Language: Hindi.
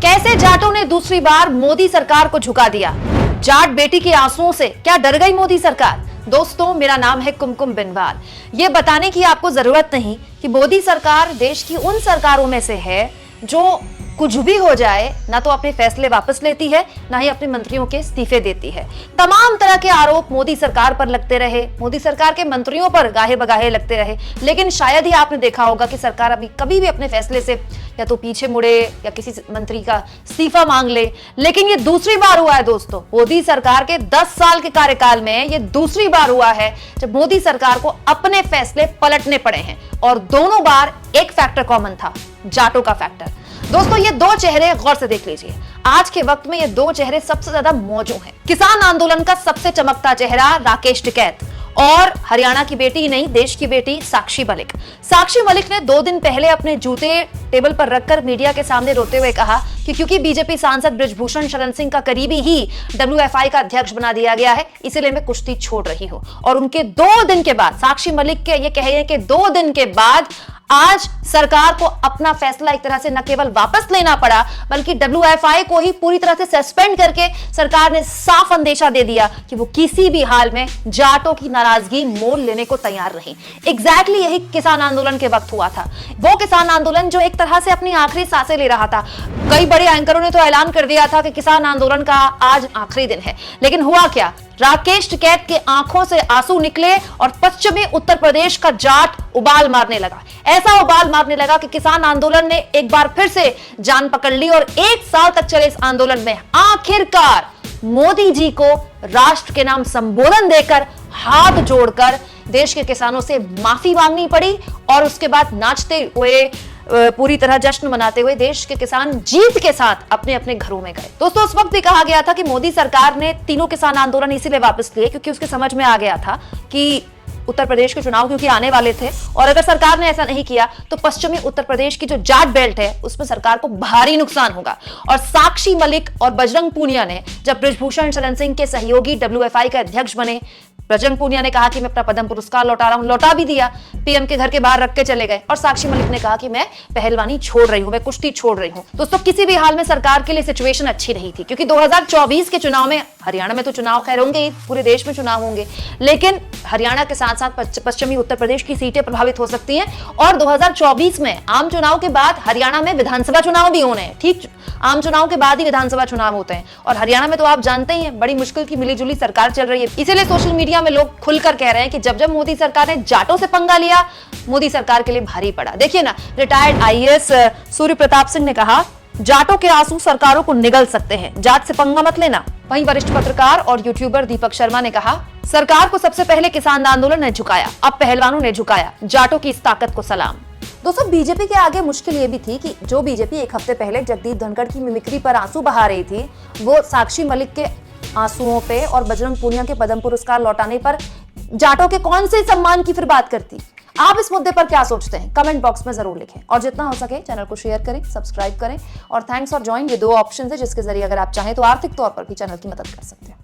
कैसे जाटों ने दूसरी बार मोदी सरकार को झुका दिया? जाट बेटी के आंसुओं से क्या डर गई मोदी सरकार? दोस्तों, मेरा नाम है कुमकुम बिनवाल। ये बताने की आपको जरूरत नहीं कि मोदी सरकार देश की उन सरकारों में से है जो कुछ भी हो जाए ना तो अपने फैसले वापस लेती है, ना ही अपने मंत्रियों के इस्तीफे देती है। तमाम तरह के आरोप मोदी सरकार पर लगते रहे, मोदी सरकार के मंत्रियों पर गाहे बगाहे लगते रहे, लेकिन शायद ही आपने देखा होगा कि सरकार अभी कभी भी अपने फैसले से या तो पीछे मुड़े या किसी मंत्री का इस्तीफा मांग ले। लेकिन ये दूसरी बार हुआ है दोस्तों, मोदी सरकार के 10 साल के कार्यकाल में ये दूसरी बार हुआ है जब मोदी सरकार को अपने फैसले पलटने पड़े हैं। और दोनों बार एक फैक्टर कॉमन था, जाटों का फैक्टर। दोस्तों, ये दो चेहरे गौर से देख लीजिए। आज के वक्त में ये दो चेहरे सबसे ज्यादा मौजूद हैं। किसान आंदोलन का सबसे चमकता चेहरा राकेश टिकैत और हरियाणा की बेटी नहीं, देश की बेटी साक्षी मलिक। साक्षी मलिक ने 2 दिन पहले अपने जूते टेबल पर रखकर मीडिया के सामने रोते हुए कहा कि क्योंकि बीजेपी सांसद बृजभूषण शरण सिंह का करीबी ही WFI का अध्यक्ष बना दिया गया है, इसलिए मैं कुश्ती छोड़ रही हूं। और उनके 2 दिन के बाद, साक्षी मलिक के ये कहे कि 2 दिन के बाद आज सरकार को अपना फैसला एक तरह से न केवल वापस लेना पड़ा, बल्कि WFI को ही पूरी तरह से सस्पेंड करके सरकार ने साफ अंदेशा दे दिया कि वो किसी भी हाल में जाटों की नाराजगी मोल लेने को तैयार नहीं। एग्जैक्टली यही किसान आंदोलन के वक्त हुआ था। वो किसान आंदोलन जो एक तरह से अपनी आखिरी सांसें ले रहा था। कई बड़े एंकरों ने तो ऐलान कर दिया था कि किसान आंदोलन का आज आखिरी दिन है, लेकिन हुआ क्या? राकेश टिकैत के आंखों से आंसू निकले और पश्चिमी उत्तर प्रदेश का जाट उबाल मारने लगा। ऐसा उबाल मारने लगा कि किसान आंदोलन ने एक बार फिर से जान पकड़ ली और 1 साल तक चले इस आंदोलन में आखिरकार मोदी जी को राष्ट्र के नाम संबोधन देकर, हाथ जोड़कर देश के किसानों से माफी मांगनी पड़ी। और उसके बाद नाचते हुए, पूरी तरह जश्न मनाते हुए देश के किसान जीत के साथ अपने अपने घरों में गए। दोस्तों, उस वक्त भी कहा गया था कि मोदी सरकार ने तीनों किसान आंदोलन इसीलिए वापस लिए क्योंकि उसके समझ में आ गया था कि उत्तर प्रदेश के चुनाव क्योंकि आने वाले थे और अगर सरकार ने ऐसा नहीं किया तो पश्चिमी उत्तर प्रदेश की जो जाट बेल्ट है उसमें सरकार को भारी नुकसान होगा। और साक्षी मलिक और बजरंग पूनिया ने जब बृजभूषण शरण सिंह के सहयोगी WFI के अध्यक्ष बने, बजरंग पूनिया ने कहा कि मैं अपना पद्म पुरस्कार लौटा रहा हूं, लौटा भी दिया, PM के घर के बाहर रख के चले गए। और साक्षी मलिक ने कहा कि मैं पहलवानी छोड़ रही हूं, मैं कुश्ती छोड़ रही हूं। दोस्तों, किसी भी हाल में सरकार के लिए सिचुएशन अच्छी नहीं थी क्योंकि 2024 के चुनाव में, हरियाणा में तो चुनाव खैर होंगे, पूरे देश में चुनाव होंगे, लेकिन हरियाणा के साथ साथ पश्चिमी उत्तर प्रदेश की सीटें प्रभावित हो सकती हैं। और 2024 में आम चुनाव के बाद हरियाणा में विधानसभा चुनाव भी होने हैं। ठीक, आम चुनाव के बाद ही विधानसभा चुनाव होते हैं और हरियाणा में तो आप जानते ही हैं बड़ी मुश्किल की मिलीजुली सरकार चल रही है। इसीलिए सोशल मीडिया में लोग खुलकर कह रहे हैं कि जब जब मोदी सरकार ने जाटों से पंगा लिया, मोदी सरकार के लिए भारी पड़ा। देखिए ना, रिटायर्ड IAS सूर्य प्रताप सिंह ने कहा, जाटों के आंसू सरकारों को निगल सकते हैं, जाट से पंगा मत लेना। वहीं वरिष्ठ पत्रकार और यूट्यूबर दीपक शर्मा ने कहा, सरकार को सबसे पहले किसान आंदोलन ने झुकाया, अब पहलवानों ने झुकाया, जाटों की इस ताकत को सलाम। दोस्तों, बीजेपी के आगे मुश्किल ये भी थी कि जो बीजेपी एक हफ्ते पहले जगदीप धनखड़ की मिमिक्री पर आंसू बहा रही थी, वो साक्षी मलिक के आंसुओं पे और बजरंग पूनिया के पद्म पुरस्कार लौटाने पर जाटों के कौन से सम्मान की फिर बात करती। आप इस मुद्दे पर क्या सोचते हैं? कमेंट बॉक्स में जरूर लिखें और जितना हो सके चैनल को शेयर करें, सब्सक्राइब करें। और थैंक्स फॉर ज्वाइन, ये 2 ऑप्शन है जिसके जरिए अगर आप चाहें तो आर्थिक तौर पर भी चैनल की मदद कर सकते हैं।